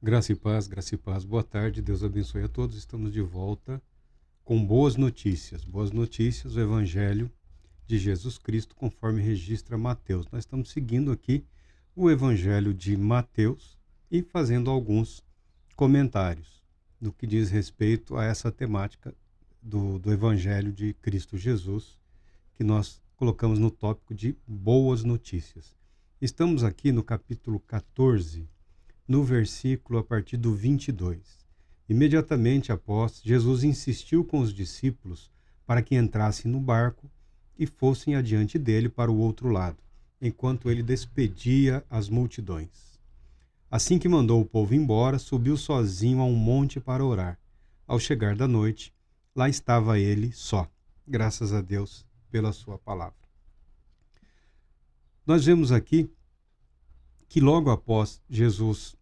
Graça e paz. Boa tarde, Deus abençoe a todos. Estamos de volta com boas notícias. Boas notícias, o Evangelho de Jesus Cristo, conforme registra Mateus. Nós estamos seguindo aqui o Evangelho de Mateus e fazendo alguns comentários no que diz respeito a essa temática do Evangelho de Cristo Jesus, que nós colocamos no tópico de boas notícias. Estamos aqui no capítulo 14, no versículo a partir do 22. Imediatamente após, Jesus insistiu com os discípulos para que entrassem no barco e fossem adiante dele para o outro lado, enquanto ele despedia as multidões. Assim que mandou o povo embora, subiu sozinho a um monte para orar. Ao chegar da noite, lá estava ele só. Graças a Deus pela sua palavra. Nós vemos aqui que logo após Jesus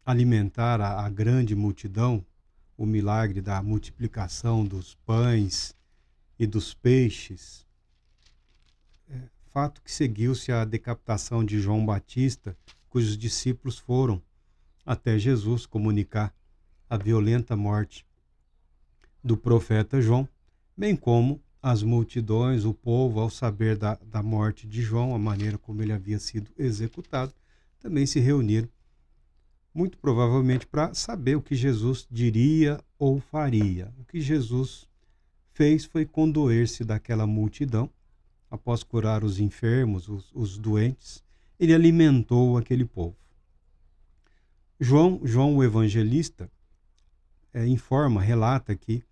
alimentar a grande multidão, o milagre da multiplicação dos pães e dos peixes, fato que seguiu-se a decapitação de João Batista, cujos discípulos foram até Jesus comunicar a violenta morte do profeta João, bem como as multidões, o povo, ao saber da morte de João, a maneira como ele havia sido executado, também se reuniram, muito provavelmente para saber o que Jesus diria ou faria. O que Jesus fez foi condoer-se daquela multidão. Após curar os enfermos, os doentes, ele alimentou aquele povo. João o evangelista, relata que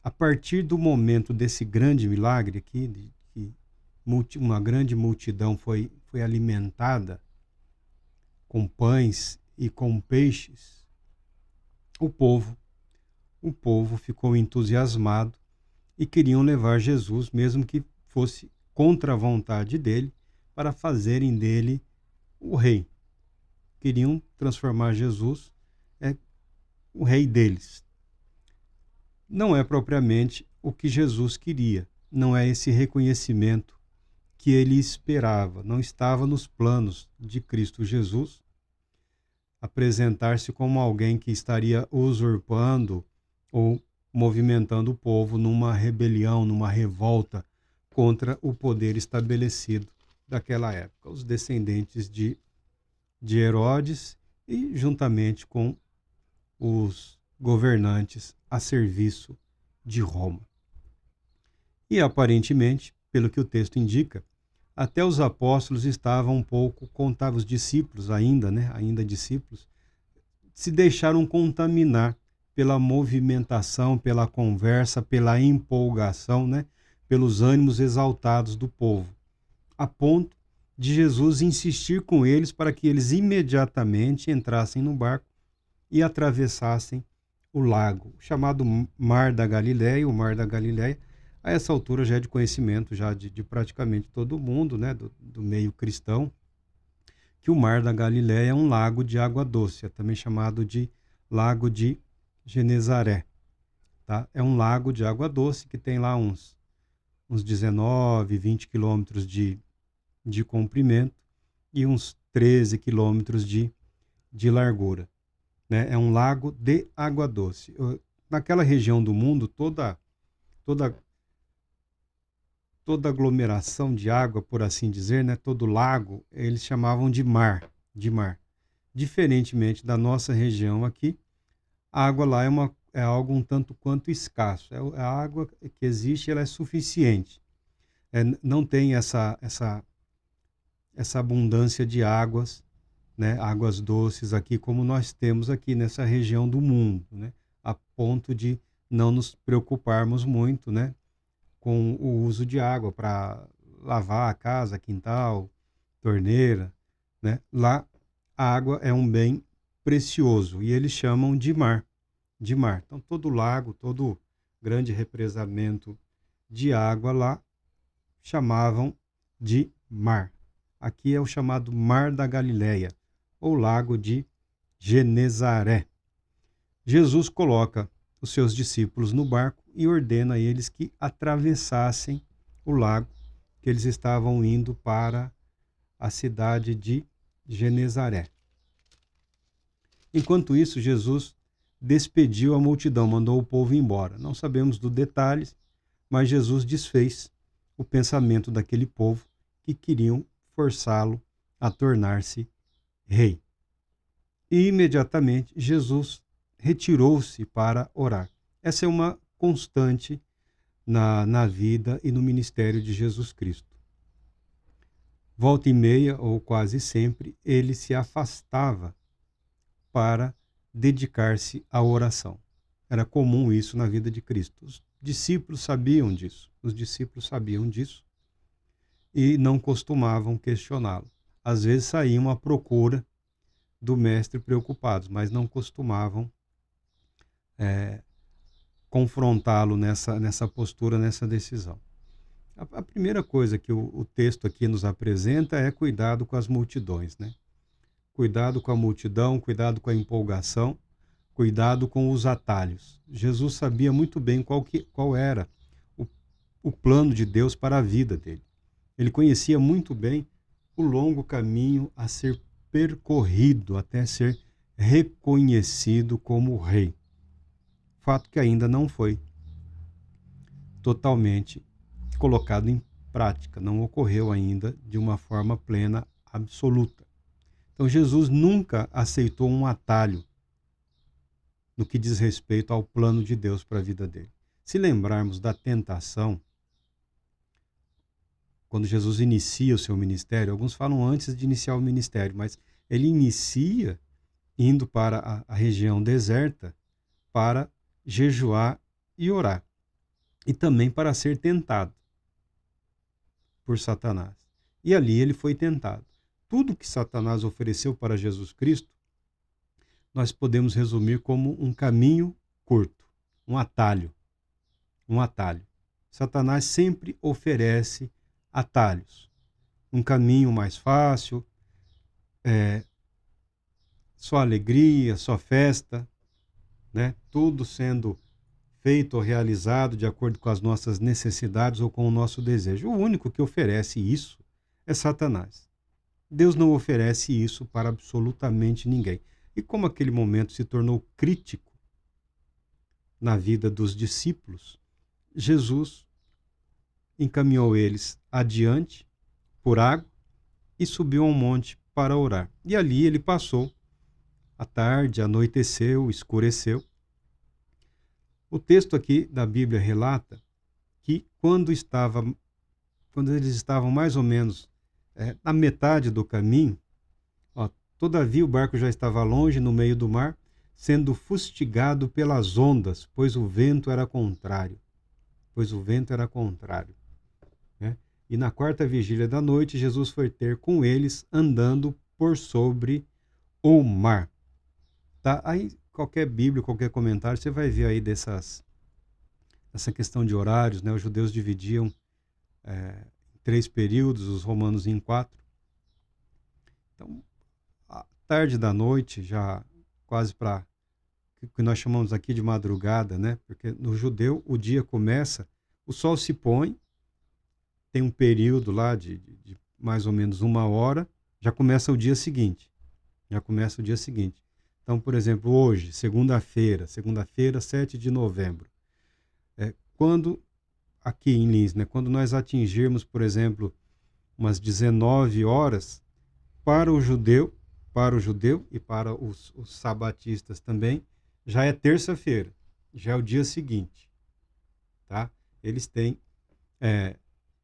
a partir do momento desse grande milagre aqui, de que uma grande multidão foi alimentada com pães e com peixes, o povo ficou entusiasmado e queriam levar Jesus, mesmo que fosse contra a vontade dele, para fazerem dele o rei. Queriam transformar Jesus o rei deles. Não é propriamente o que Jesus queria, não é esse reconhecimento que ele esperava, não estava nos planos de Cristo Jesus apresentar-se como alguém que estaria usurpando ou movimentando o povo numa rebelião, numa revolta contra o poder estabelecido daquela época, os descendentes de Herodes e juntamente com os governantes a serviço de Roma. E aparentemente, pelo que o texto indica, até os apóstolos estavam um pouco, contavam os discípulos ainda discípulos, se deixaram contaminar pela movimentação, pela conversa, pela empolgação, pelos ânimos exaltados do povo, a ponto de Jesus insistir com eles para que eles imediatamente entrassem no barco e atravessassem o lago, chamado Mar da Galileia. O Mar da Galileia, a essa altura, já é de conhecimento já de praticamente todo mundo, do meio cristão, que o Mar da Galileia é um lago de água doce, é também chamado de Lago de Genezaré. Tá? É um lago de água doce que tem lá uns 19, 20 quilômetros de comprimento e uns 13 quilômetros de largura. É um lago de água doce. Naquela região do mundo, toda aglomeração de água, por assim dizer, todo lago, eles chamavam de mar. Diferentemente da nossa região aqui, a água lá é algo um tanto quanto escasso. A água que existe, ela é suficiente. Não tem essa abundância de águas, águas doces aqui, como nós temos aqui nessa região do mundo, a ponto de não nos preocuparmos muito, com o uso de água para lavar a casa, quintal, torneira, Lá a água é um bem precioso e eles chamam de mar, Então todo lago, todo grande represamento de água lá chamavam de mar. Aqui é o chamado Mar da Galileia, ou Lago de Genezaré. Jesus coloca os seus discípulos no barco e ordena a eles que atravessassem o lago, que eles estavam indo para a cidade de Genezaré. Enquanto isso, Jesus despediu a multidão, mandou o povo embora. Não sabemos dos detalhes, mas Jesus desfez o pensamento daquele povo que queriam forçá-lo a tornar-se rei. E imediatamente Jesus retirou-se para orar. Essa é uma constante na vida e no ministério de Jesus Cristo. Volta e meia, ou quase sempre, ele se afastava para dedicar-se à oração. Era comum isso na vida de Cristo. Os discípulos sabiam disso. Os discípulos sabiam disso e não costumavam questioná-lo. Às vezes saíam à procura do mestre preocupados, mas não costumavam confrontá-lo nessa postura, nessa decisão. A primeira coisa que o texto aqui nos apresenta é cuidado com as multidões, né? Cuidado com a multidão, cuidado com a empolgação, cuidado com os atalhos. Jesus sabia muito bem qual era o plano de Deus para a vida dele. Ele conhecia muito bem o longo caminho a ser percorrido até ser reconhecido como rei. Fato que ainda não foi totalmente colocado em prática, não ocorreu ainda de uma forma plena, absoluta. Então Jesus nunca aceitou um atalho no que diz respeito ao plano de Deus para a vida dele. Se lembrarmos da tentação, quando Jesus inicia o seu ministério, alguns falam antes de iniciar o ministério, mas ele inicia indo para a região deserta para jejuar e orar. E também para ser tentado por Satanás. E ali ele foi tentado. Tudo que Satanás ofereceu para Jesus Cristo, nós podemos resumir como um caminho curto, um atalho. Um atalho. Satanás sempre oferece atalhos. Um caminho mais fácil, só alegria, só festa, né? Tudo sendo feito ou realizado de acordo com as nossas necessidades ou com o nosso desejo. O único que oferece isso é Satanás. Deus não oferece isso para absolutamente ninguém. E como aquele momento se tornou crítico na vida dos discípulos, Jesus encaminhou eles adiante por água e subiu a um monte para orar. E ali ele passou a tarde, anoiteceu, escureceu. O texto aqui da Bíblia relata que quando eles estavam mais ou menos na metade do caminho, todavia o barco já estava longe no meio do mar, sendo fustigado pelas ondas, pois o vento era contrário. Né? E na quarta vigília da noite, Jesus foi ter com eles andando por sobre o mar. Tá? Aí qualquer Bíblia, qualquer comentário, você vai ver aí essa questão de horários, né? Os judeus dividiam em 3 períodos, os romanos em 4. Então, à tarde da noite, já quase para o que nós chamamos aqui de madrugada, né? Porque no judeu o dia começa, o sol se põe, tem um período lá de mais ou menos 1 hora, já começa o dia seguinte. Então, por exemplo, hoje, segunda-feira, 7 de novembro, quando, aqui em Lins, né, quando nós atingirmos, por exemplo, umas 19 horas, para o judeu e para os sabatistas também, já é terça-feira, já é o dia seguinte. Tá? Eles têm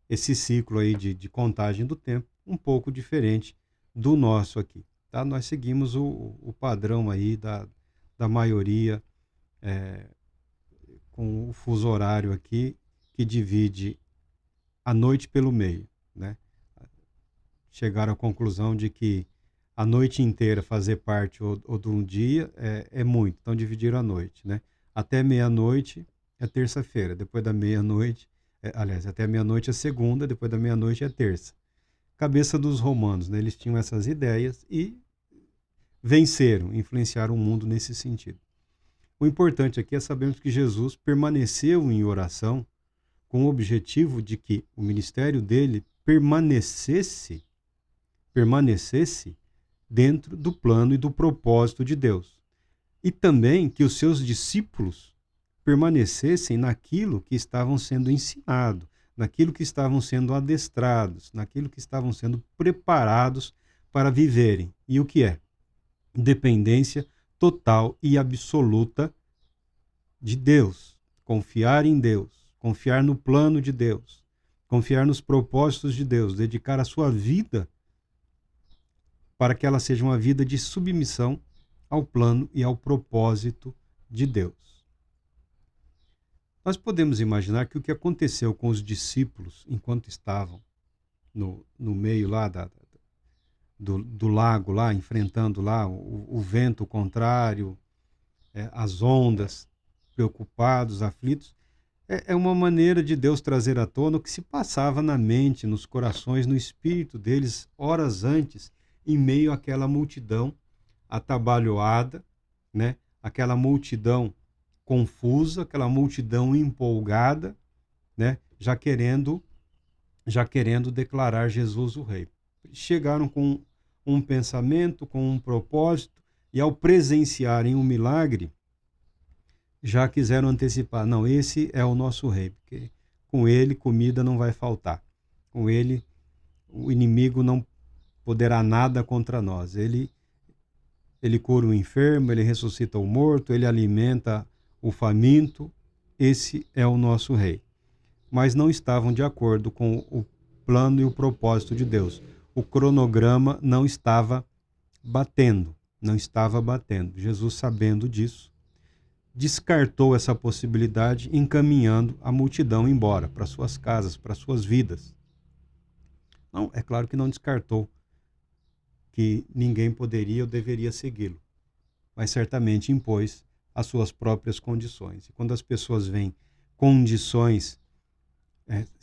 esse ciclo aí de contagem do tempo um pouco diferente do nosso aqui. Tá? Nós seguimos o padrão aí da maioria com o fuso horário aqui, que divide a noite pelo meio. Né? Chegaram à conclusão de que a noite inteira fazer parte ou de um dia é muito, então dividiram a noite. Né? Até meia-noite é terça-feira, depois da meia-noite, até meia-noite é segunda, depois da meia-noite é terça. Cabeça dos romanos, né? Eles tinham essas ideias e venceram, influenciaram o mundo nesse sentido. O importante aqui é sabermos que Jesus permaneceu em oração com o objetivo de que o ministério dele permanecesse dentro do plano e do propósito de Deus. e também que os seus discípulos permanecessem naquilo que estavam sendo ensinado, naquilo que estavam sendo adestrados, naquilo que estavam sendo preparados para viverem. E o que é? Dependência total e absoluta de Deus. Confiar em Deus, confiar no plano de Deus, confiar nos propósitos de Deus, dedicar a sua vida para que ela seja uma vida de submissão ao plano e ao propósito de Deus. Nós podemos imaginar que o que aconteceu com os discípulos enquanto estavam no meio lá do lago, lá enfrentando lá o vento contrário, as ondas, preocupados, aflitos, é uma maneira de Deus trazer à tona o que se passava na mente, nos corações, no espírito deles, horas antes, em meio àquela multidão atabalhoada, né? Aquela multidão confusa, aquela multidão empolgada, né? Já querendo declarar Jesus o Rei. Chegaram com um pensamento, com um propósito, e ao presenciarem o milagre, já quiseram antecipar, não, esse é o nosso rei, porque com ele comida não vai faltar. Com ele o inimigo não poderá nada contra nós. Ele cura o enfermo, ele ressuscita o morto, ele alimenta o faminto. Esse é o nosso rei. Mas não estavam de acordo com o plano e o propósito de Deus. O cronograma não estava batendo, não estava batendo. Jesus, sabendo disso, descartou essa possibilidade, encaminhando a multidão embora, para suas casas, para suas vidas. Não, é claro que não descartou que ninguém poderia ou deveria segui-lo, mas certamente impôs as suas próprias condições. E quando as pessoas veem condições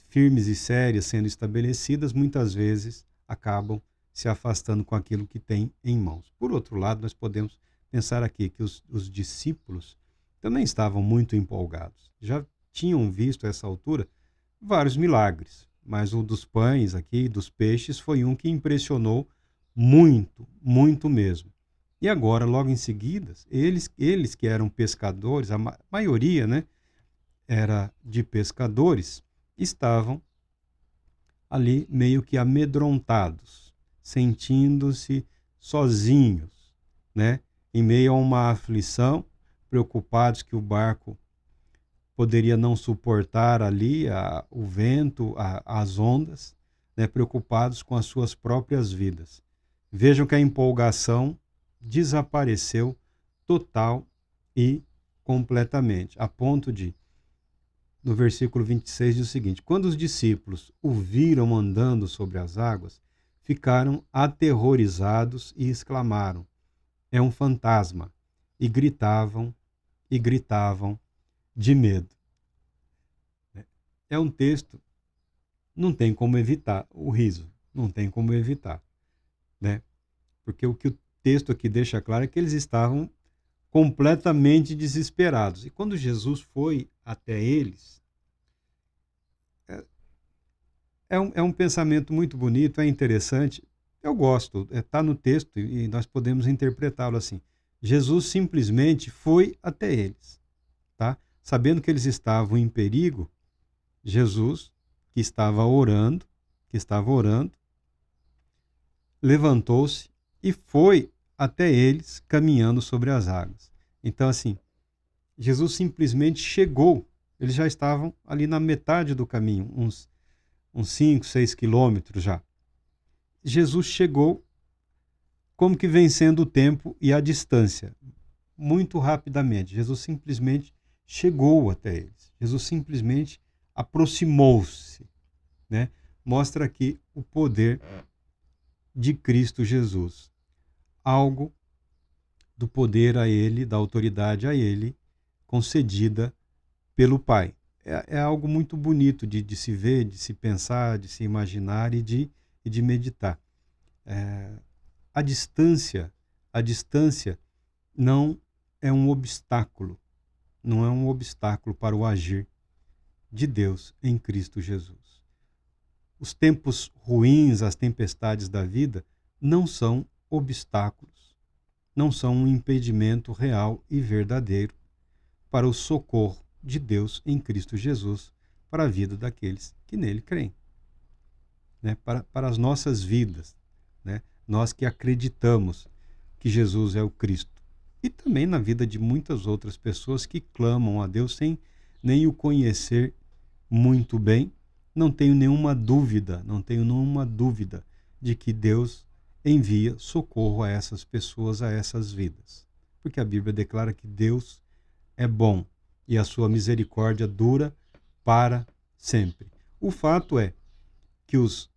firmes e sérias sendo estabelecidas, muitas vezes acabam se afastando com aquilo que têm em mãos. Por outro lado, nós podemos pensar aqui que os discípulos também estavam muito empolgados. Já tinham visto a essa altura vários milagres, mas o dos pães aqui, dos peixes, foi um que impressionou muito, muito mesmo. E agora, logo em seguida, eles que eram pescadores, a maioria, né, era de pescadores, estavam ali meio que amedrontados, sentindo-se sozinhos, né, em meio a uma aflição, preocupados que o barco poderia não suportar ali o vento, as ondas, né, preocupados com as suas próprias vidas. Vejam que a empolgação desapareceu total e completamente, a ponto de, no versículo 26, diz o seguinte: quando os discípulos o viram andando sobre as águas, ficaram aterrorizados e exclamaram: é um fantasma! E gritavam de medo. É um texto, não tem como evitar o riso, não tem como evitar, né? Porque o que o texto aqui deixa claro é que eles estavam completamente desesperados. E quando Jesus foi até eles, é um pensamento muito bonito, é interessante. Eu gosto, está no texto e nós podemos interpretá-lo assim. Jesus simplesmente foi até eles, tá? Sabendo que eles estavam em perigo, Jesus, que estava orando, levantou-se e foi até eles caminhando sobre as águas. Então, assim, Jesus simplesmente chegou. Eles já estavam ali na metade do caminho, uns 5, 6 quilômetros já. Jesus chegou como que vencendo o tempo e a distância, muito rapidamente. Jesus simplesmente chegou até eles. Jesus simplesmente aproximou-se, né? Mostra aqui o poder de Cristo Jesus. Algo do poder a ele, da autoridade a ele, concedida pelo Pai. É algo muito bonito de se ver, de se pensar, de se imaginar e de meditar. A distância não é um obstáculo, não é um obstáculo para o agir de Deus em Cristo Jesus. Os tempos ruins, as tempestades da vida, não são obstáculos não são um impedimento real e verdadeiro para o socorro de Deus em Cristo Jesus para a vida daqueles que nele creem, né? Para as nossas vidas, né? Nós que acreditamos que Jesus é o Cristo. E também na vida de muitas outras pessoas que clamam a Deus sem nem o conhecer muito bem. Não tenho nenhuma dúvida de que Deus envia socorro a essas pessoas, a essas vidas. Porque a Bíblia declara que Deus é bom e a sua misericórdia dura para sempre. O fato é que os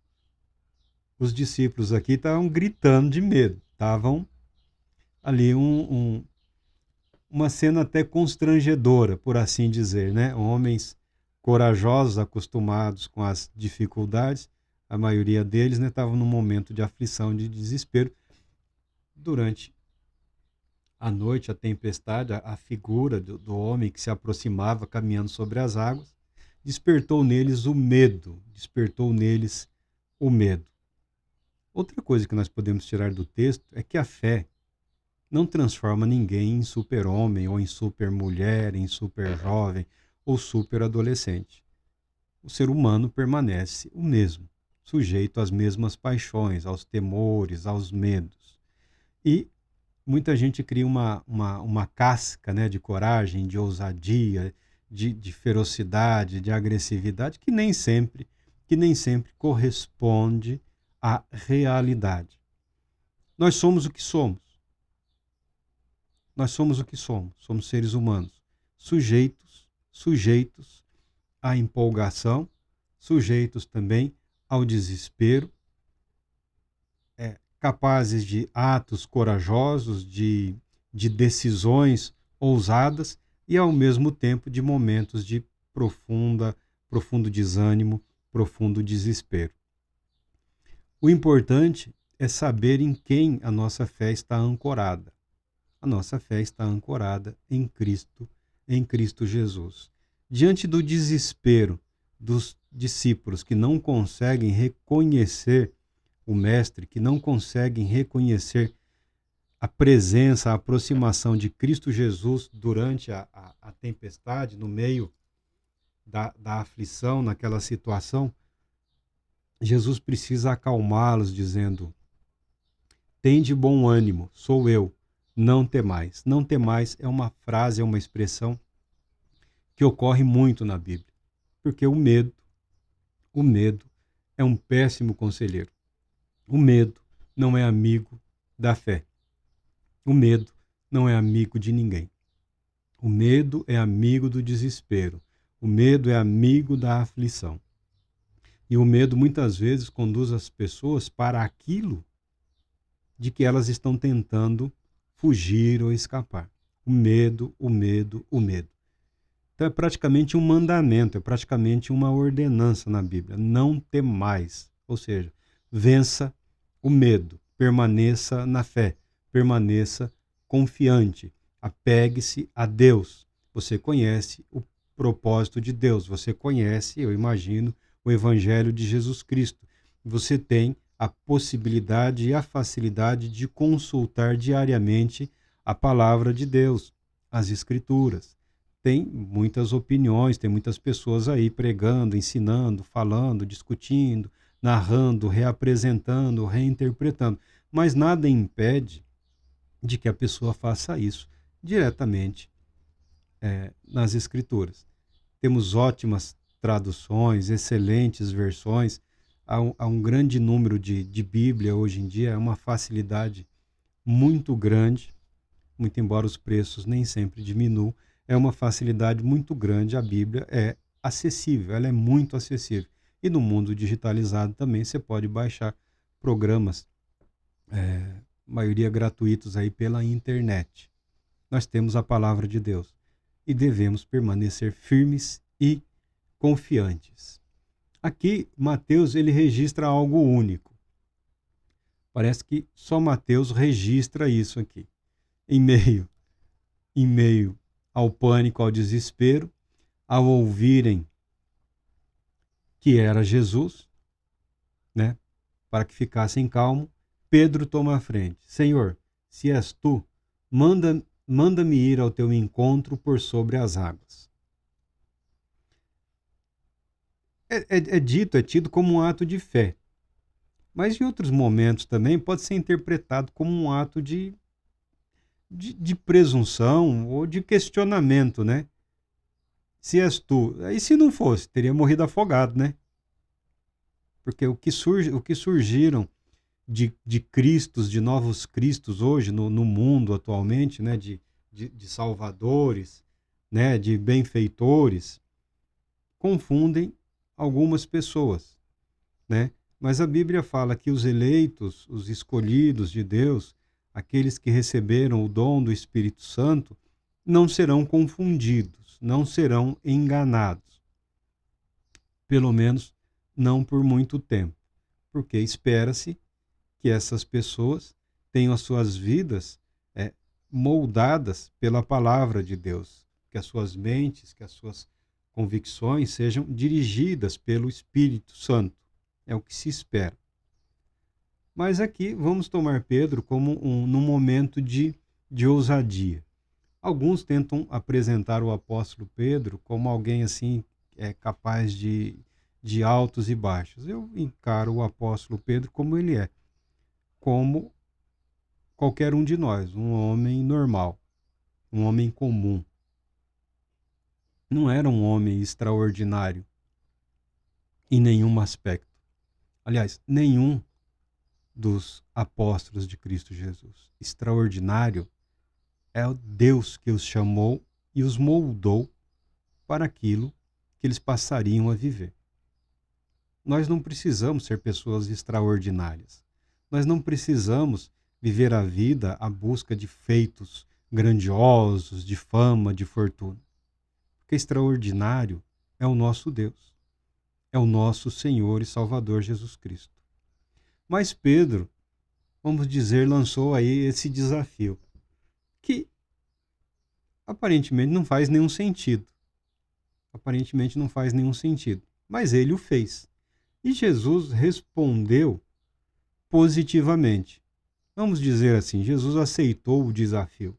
discípulos aqui estavam gritando de medo, estavam ali uma cena até constrangedora, por assim dizer, né? Homens corajosos, acostumados com as dificuldades, a maioria deles, né, estavam num momento de aflição, de desespero. Durante a noite, a tempestade, a figura do homem que se aproximava caminhando sobre as águas, despertou neles o medo, Outra coisa que nós podemos tirar do texto é que a fé não transforma ninguém em super-homem ou em super-mulher, em super-jovem ou super-adolescente. O ser humano permanece o mesmo, sujeito às mesmas paixões, aos temores, aos medos. E muita gente cria uma casca, né, de coragem, de ousadia, de ferocidade, de agressividade, que nem sempre corresponde à realidade. Nós somos o que somos. Nós somos o que somos. Somos seres humanos, sujeitos à empolgação, sujeitos também ao desespero, capazes de atos corajosos, de decisões ousadas e, ao mesmo tempo, de momentos de profundo desânimo, profundo desespero. O importante é saber em quem a nossa fé está ancorada. A nossa fé está ancorada em Cristo Jesus. Diante do desespero dos discípulos que não conseguem reconhecer o Mestre, que não conseguem reconhecer a presença, a aproximação de Cristo Jesus durante a tempestade, no meio da aflição, naquela situação, Jesus precisa acalmá-los, dizendo: tende bom ânimo, sou eu, não temais. Não temais é uma frase, é uma expressão que ocorre muito na Bíblia, porque o medo é um péssimo conselheiro. O medo não é amigo da fé. O medo não é amigo de ninguém. O medo é amigo do desespero. O medo é amigo da aflição. E o medo muitas vezes conduz as pessoas para aquilo de que elas estão tentando fugir ou escapar. O medo. Então é praticamente um mandamento, é praticamente uma ordenança na Bíblia. Não temais, ou seja, vença o medo, permaneça na fé, permaneça confiante, apegue-se a Deus. Você conhece o propósito de Deus, você conhece, eu imagino, o Evangelho de Jesus Cristo. Você tem a possibilidade e a facilidade de consultar diariamente a palavra de Deus, as Escrituras. Tem muitas opiniões, tem muitas pessoas aí pregando, ensinando, falando, discutindo, narrando, reapresentando, reinterpretando. Mas nada impede de que a pessoa faça isso diretamente nas Escrituras. Temos ótimas traduções, excelentes versões, há um grande número de Bíblia hoje em dia, é uma facilidade muito grande, muito embora os preços nem sempre diminuam, é uma facilidade muito grande, a Bíblia é acessível, ela é muito acessível. E no mundo digitalizado também você pode baixar programas, maioria gratuitos aí pela internet. Nós temos a palavra de Deus e devemos permanecer firmes e confiantes. Aqui, Mateus, ele registra algo único. Parece que só Mateus registra isso aqui. Em meio ao pânico, ao desespero, ao ouvirem que era Jesus, né, para que ficassem calmos, Pedro toma a frente. Senhor, se és tu, manda-me ir ao teu encontro por sobre as águas. É tido como um ato de fé, mas em outros momentos também pode ser interpretado como um ato de presunção ou de questionamento, né? Se és tu, aí se não fosse, teria morrido afogado, né? Porque o que surgiram de cristos, de novos cristos hoje no mundo atualmente, né? De salvadores, né? De benfeitores, confundem algumas pessoas, né? Mas a Bíblia fala que os eleitos, os escolhidos de Deus, aqueles que receberam o dom do Espírito Santo, não serão confundidos, não serão enganados. Pelo menos não por muito tempo, porque espera-se que essas pessoas tenham as suas vidas moldadas pela palavra de Deus, que as suas mentes, que as suas convicções sejam dirigidas pelo Espírito Santo. É o que se espera. Mas aqui vamos tomar Pedro como num momento de ousadia. Alguns tentam apresentar o apóstolo Pedro como alguém assim capaz de altos e baixos. Eu encaro o apóstolo Pedro como ele é, como qualquer um de nós, um homem normal, um homem comum. Não era um homem extraordinário em nenhum aspecto. Aliás, nenhum dos apóstolos de Cristo Jesus. Extraordinário é o Deus que os chamou e os moldou para aquilo que eles passariam a viver. Nós não precisamos ser pessoas extraordinárias. Nós não precisamos viver a vida à busca de feitos grandiosos, de fama, de fortuna. Porque extraordinário é o nosso Deus. É o nosso Senhor e Salvador Jesus Cristo. Mas Pedro, vamos dizer, lançou aí esse desafio, que aparentemente não faz nenhum sentido. Aparentemente não faz nenhum sentido. Mas ele o fez. E Jesus respondeu positivamente. Vamos dizer assim, Jesus aceitou o desafio.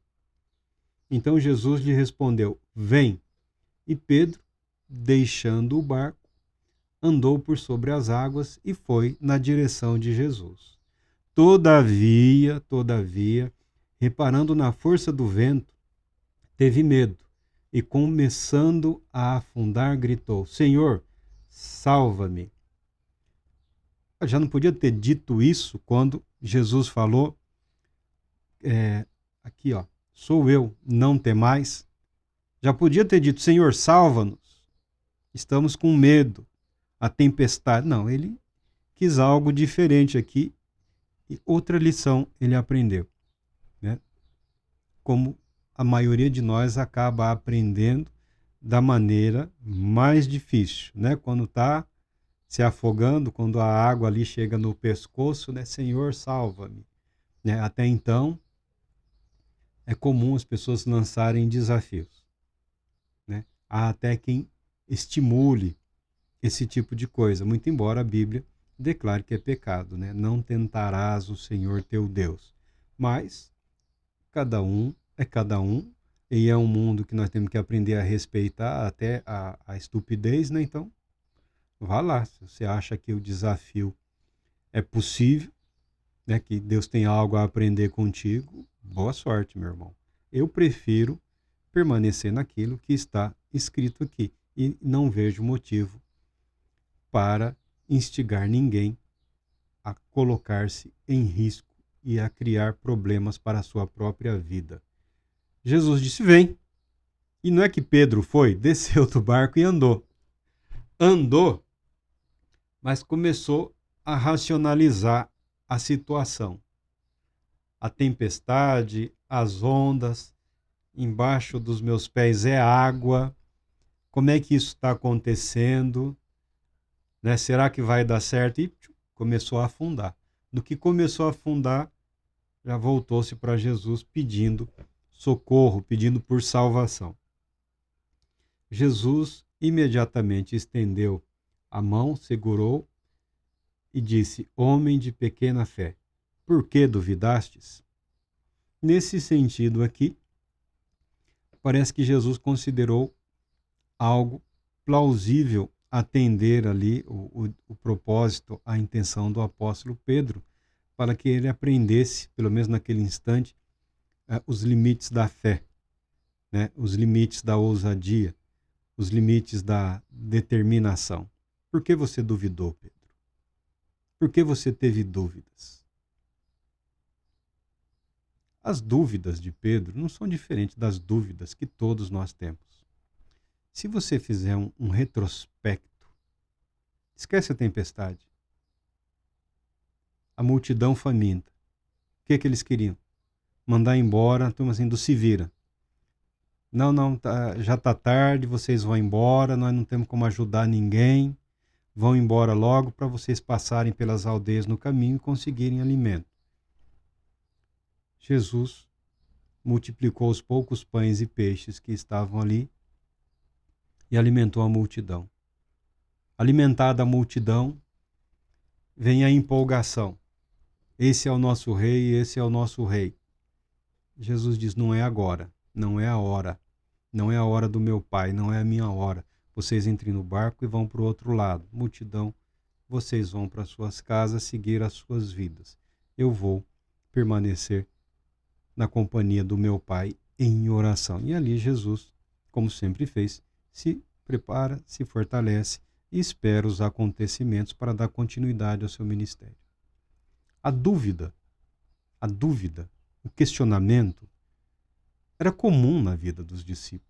Então Jesus lhe respondeu: vem. E Pedro, deixando o barco, andou por sobre as águas e foi na direção de Jesus. Todavia, reparando na força do vento, teve medo e, começando a afundar, gritou: Senhor, salva-me. Já não podia ter dito isso quando Jesus falou, aqui ó, sou eu, não temais. Já podia ter dito: Senhor, salva-nos. Estamos com medo. A tempestade. Não, ele quis algo diferente aqui. E outra lição ele aprendeu, né? Como a maioria de nós acaba aprendendo da maneira mais difícil, né? Quando está se afogando, quando a água ali chega no pescoço, né? Senhor, salva-me. Né? Até então, é comum as pessoas lançarem desafios, né? Há até quem estimule esse tipo de coisa, muito embora a Bíblia declare que é pecado, né? Não tentarás o Senhor teu Deus. Mas cada um é cada um, e é um mundo que nós temos que aprender a respeitar até a estupidez, né? Então, vá lá. Se você acha que o desafio é possível, né? Que Deus tem algo a aprender contigo, boa sorte, meu irmão. Eu prefiro permanecer naquilo que está escrito aqui e não vejo motivo para instigar ninguém a colocar-se em risco e a criar problemas para a sua própria vida. Jesus disse: vem. E não é que Pedro foi, desceu do barco e andou. Andou, mas começou a racionalizar a situação. A tempestade, as ondas, embaixo dos meus pés é água. Como é que isso está acontecendo? Né? Será que vai dar certo? E começou a afundar. No que começou a afundar, já voltou-se para Jesus pedindo socorro, pedindo por salvação. Jesus imediatamente estendeu a mão, segurou e disse: homem de pequena fé, por que duvidastes? Nesse sentido aqui, parece que Jesus considerou algo plausível atender ali o propósito, a intenção do apóstolo Pedro, para que ele aprendesse, pelo menos naquele instante, os limites da fé, né? Os limites da ousadia, os limites da determinação. Por que você duvidou, Pedro? Por que você teve dúvidas? As dúvidas de Pedro não são diferentes das dúvidas que todos nós temos. Se você fizer um retrospecto, esquece a tempestade, a multidão faminta. O que eles queriam? Mandar embora, a turma assim, do se vira. Não, já está tarde, vocês vão embora, nós não temos como ajudar ninguém, vão embora logo para vocês passarem pelas aldeias no caminho e conseguirem alimento. Jesus multiplicou os poucos pães e peixes que estavam ali e alimentou a multidão. Alimentada a multidão, vem a empolgação. Esse é o nosso rei, esse é o nosso rei. Jesus diz, não é agora, não é a hora. Não é a hora do meu pai, não é a minha hora. Vocês entrem no barco e vão para o outro lado. Multidão, vocês vão para suas casas seguir as suas vidas. Eu vou permanecer na companhia do meu pai em oração. E ali Jesus, como sempre fez, se prepara, se fortalece e espera os acontecimentos para dar continuidade ao seu ministério. A dúvida, o questionamento era comum na vida dos discípulos.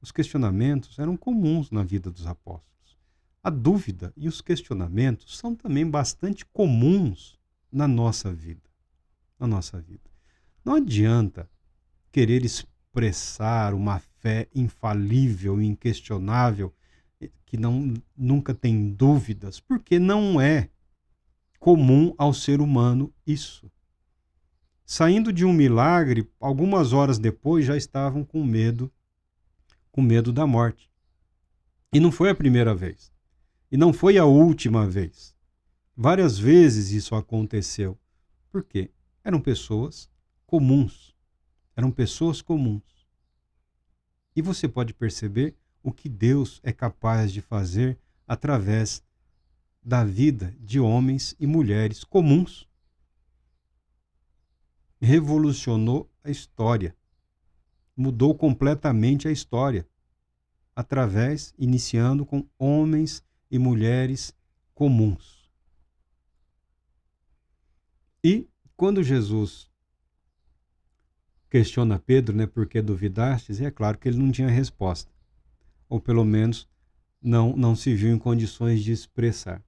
Os questionamentos eram comuns na vida dos apóstolos. A dúvida e os questionamentos são também bastante comuns na nossa vida. Não adianta querer expressar uma fé infalível e inquestionável, que nunca tem dúvidas, porque não é comum ao ser humano isso. Saindo de um milagre, algumas horas depois já estavam com medo da morte. E não foi a primeira vez. E não foi a última vez. Várias vezes isso aconteceu. Por quê? Eram pessoas comuns. E você pode perceber o que Deus é capaz de fazer através da vida de homens e mulheres comuns. Revolucionou a história. Mudou completamente a história. Iniciando com homens e mulheres comuns. E quando Jesus questiona Pedro, né, por que duvidastes, é claro que ele não tinha resposta. Ou pelo menos não se viu em condições de expressar.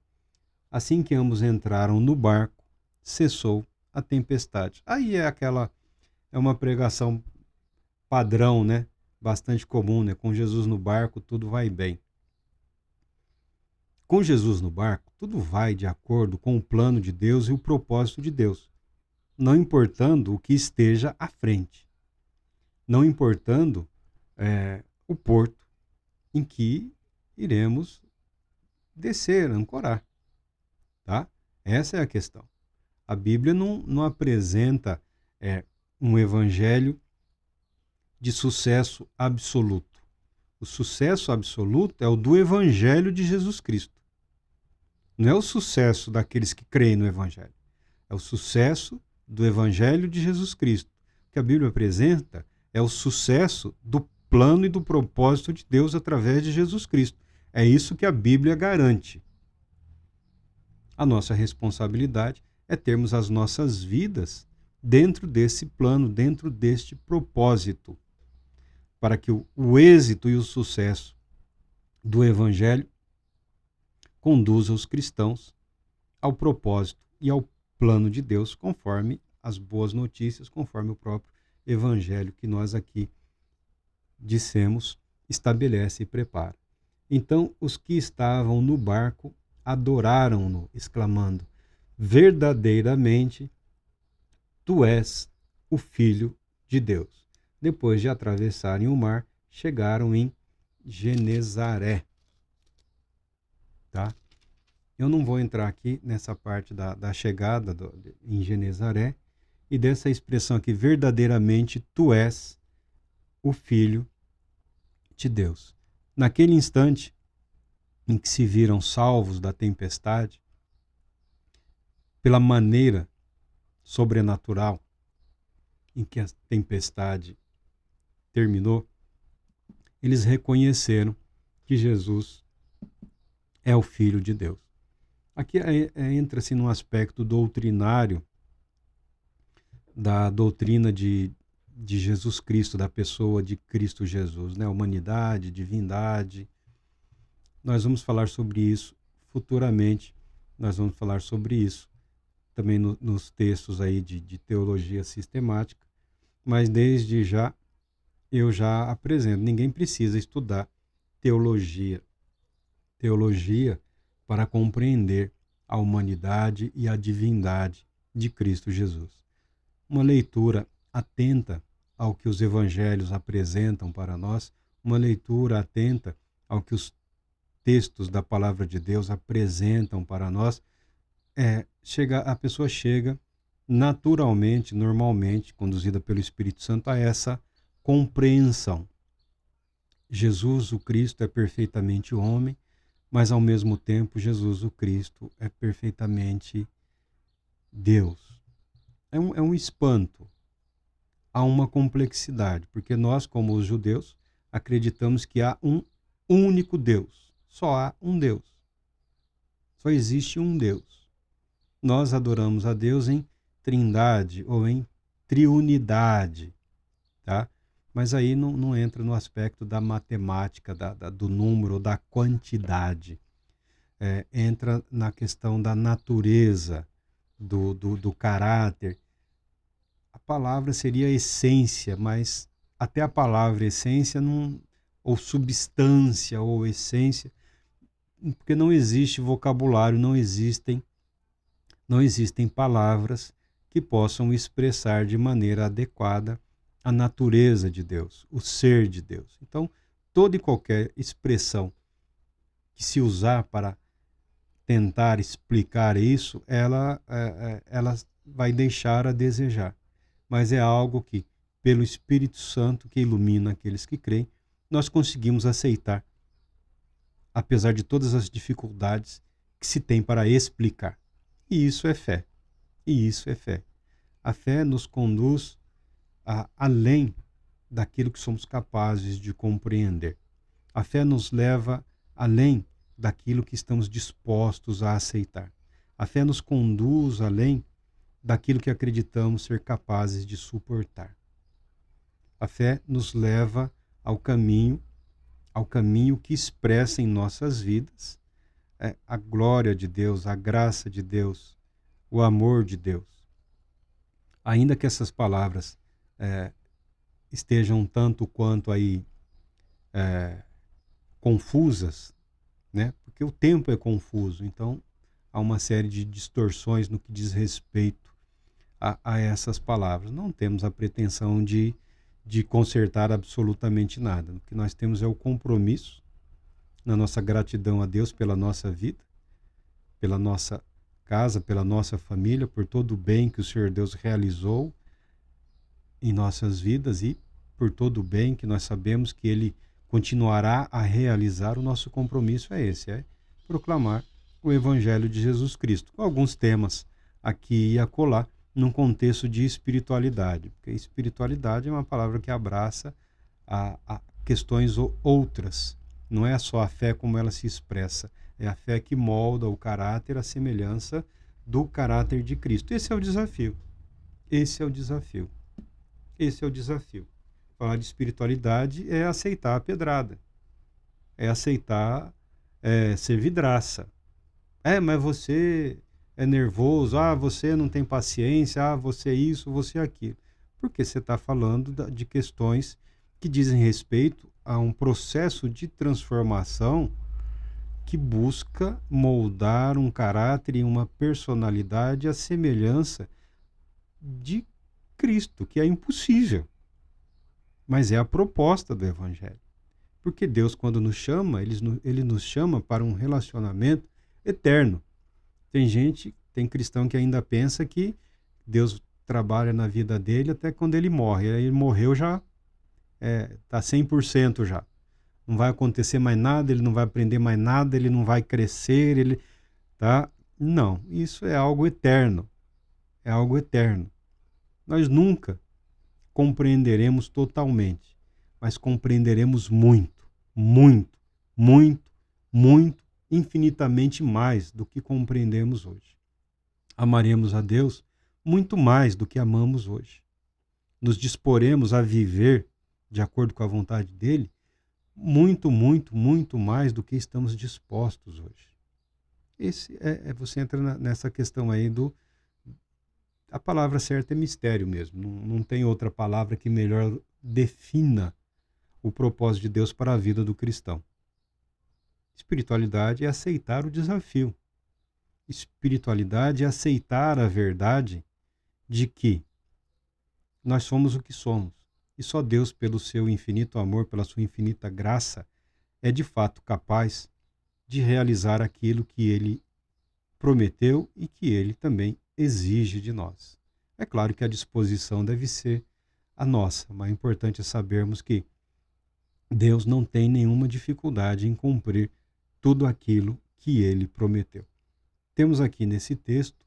Assim que ambos entraram no barco, cessou a tempestade. Aí é uma pregação padrão, né? Bastante comum, né? Com Jesus no barco, tudo vai bem. Com Jesus no barco, tudo vai de acordo com o plano de Deus e o propósito de Deus, não importando o que esteja à frente, não importando o porto em que iremos descer, ancorar. Tá? Essa é a questão. A Bíblia não apresenta um evangelho de sucesso absoluto. O sucesso absoluto é o do Evangelho de Jesus Cristo. Não é o sucesso daqueles que creem no Evangelho. É o sucesso do Evangelho de Jesus Cristo. O que a Bíblia apresenta é o sucesso do plano e do propósito de Deus através de Jesus Cristo. É isso que a Bíblia garante. A nossa responsabilidade é termos as nossas vidas dentro desse plano, dentro deste propósito, para que o êxito e o sucesso do Evangelho conduza os cristãos ao propósito e ao plano de Deus, conforme as boas notícias, conforme o próprio Evangelho que nós aqui dissemos, estabelece e prepara. Então, os que estavam no barco adoraram-no, exclamando: verdadeiramente, tu és o Filho de Deus. Depois de atravessarem o mar, chegaram em Genezaré. Tá? Eu não vou entrar aqui nessa parte da chegada em Genezaré e dessa expressão aqui, verdadeiramente tu és o Filho de Deus. Naquele instante em que se viram salvos da tempestade, pela maneira sobrenatural em que a tempestade terminou, eles reconheceram que Jesus é o Filho de Deus. Aqui entra-se num aspecto doutrinário da doutrina de Jesus Cristo, da pessoa de Cristo Jesus, né? Humanidade, divindade. Nós vamos falar sobre isso futuramente, nós vamos falar sobre isso também nos textos aí de teologia sistemática, mas desde já eu já apresento, ninguém precisa estudar teologia para compreender a humanidade e a divindade de Cristo Jesus. Uma leitura atenta ao que os evangelhos apresentam para nós, uma leitura atenta ao que os textos da palavra de Deus apresentam para nós, a pessoa chega naturalmente, normalmente, conduzida pelo Espírito Santo, a essa compreensão. Jesus, o Cristo, é perfeitamente homem, mas ao mesmo tempo Jesus, o Cristo, é perfeitamente Deus. É um espanto, há uma complexidade, porque nós, como os judeus, acreditamos que há um único Deus, só há um Deus, só existe um Deus. Nós adoramos a Deus em trindade ou em triunidade, tá? Mas aí não entra no aspecto da matemática, do número, da quantidade. Entra na questão da natureza, do caráter. A palavra seria essência, mas até a palavra essência, ou substância, ou essência, porque não existe vocabulário, não existem palavras que possam expressar de maneira adequada a natureza de Deus, o ser de Deus. Então, toda e qualquer expressão que se usar para tentar explicar isso, ela vai deixar a desejar. Mas é algo que, pelo Espírito Santo que ilumina aqueles que creem, nós conseguimos aceitar, apesar de todas as dificuldades que se tem para explicar. E isso é fé. E isso é fé. A fé nos conduz além daquilo que somos capazes de compreender. A fé nos leva além daquilo que estamos dispostos a aceitar. A fé nos conduz além daquilo que acreditamos ser capazes de suportar. A fé nos leva ao caminho que expressa em nossas vidas a glória de Deus, a graça de Deus, o amor de Deus. Ainda que essas palavras estejam tanto quanto aí confusas, né? Porque o tempo é confuso, então há uma série de distorções no que diz respeito a essas palavras. Não temos a pretensão de consertar absolutamente nada. O que nós temos é o compromisso, na nossa gratidão a Deus pela nossa vida, pela nossa casa, pela nossa família, por todo o bem que o Senhor Deus realizou em nossas vidas e por todo o bem que nós sabemos que Ele continuará a realizar. O nosso compromisso é esse, é proclamar o Evangelho de Jesus Cristo, com alguns temas aqui e acolá, num contexto de espiritualidade, porque espiritualidade é uma palavra que abraça a questões outras, não é só a fé como ela se expressa, é a fé que molda o caráter, a semelhança do caráter de Cristo. Esse é o desafio, esse é o desafio, esse é o desafio. Falar de espiritualidade é aceitar a pedrada, é aceitar ser vidraça. Mas você é nervoso, você não tem paciência, você é isso, você é aquilo. Porque você está falando de questões que dizem respeito a um processo de transformação que busca moldar um caráter e uma personalidade à semelhança de Cristo, que é impossível. Mas é a proposta do Evangelho. Porque Deus, quando nos chama, Ele nos chama para um relacionamento eterno. Tem cristão que ainda pensa que Deus trabalha na vida dele até quando ele morre. Aí ele morreu já, tá 100% já. Não vai acontecer mais nada, ele não vai aprender mais nada, ele não vai crescer, tá? Não, isso é algo eterno. É algo eterno. Nós nunca compreenderemos totalmente, mas compreenderemos muito, muito, muito, muito, infinitamente mais do que compreendemos hoje. Amaremos a Deus muito mais do que amamos hoje. Nos disporemos a viver de acordo com a vontade dele muito, muito, muito mais do que estamos dispostos hoje. Você entra nessa questão aí a palavra certa é mistério mesmo. Não tem outra palavra que melhor defina o propósito de Deus para a vida do cristão. Espiritualidade é aceitar o desafio. Espiritualidade é aceitar a verdade de que nós somos o que somos. E só Deus, pelo seu infinito amor, pela sua infinita graça, é de fato capaz de realizar aquilo que ele prometeu e que ele também exige de nós. É claro que a disposição deve ser a nossa, mas é importante sabermos que Deus não tem nenhuma dificuldade em cumprir tudo aquilo que ele prometeu. Temos aqui nesse texto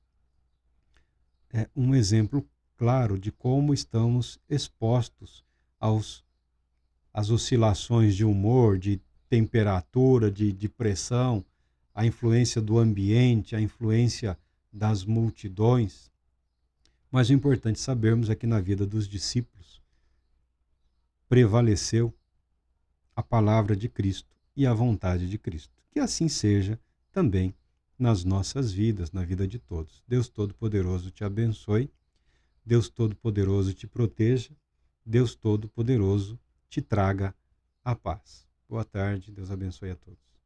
um exemplo claro de como estamos expostos às oscilações de humor, de temperatura, de pressão, a influência do ambiente, a influência das multidões. Mas o importante sabermos é que na vida dos discípulos prevaleceu a palavra de Cristo e a vontade de Cristo. Que assim seja também nas nossas vidas, na vida de todos. Deus Todo-Poderoso te abençoe, Deus Todo-Poderoso te proteja, Deus Todo-Poderoso te traga a paz. Boa tarde, Deus abençoe a todos.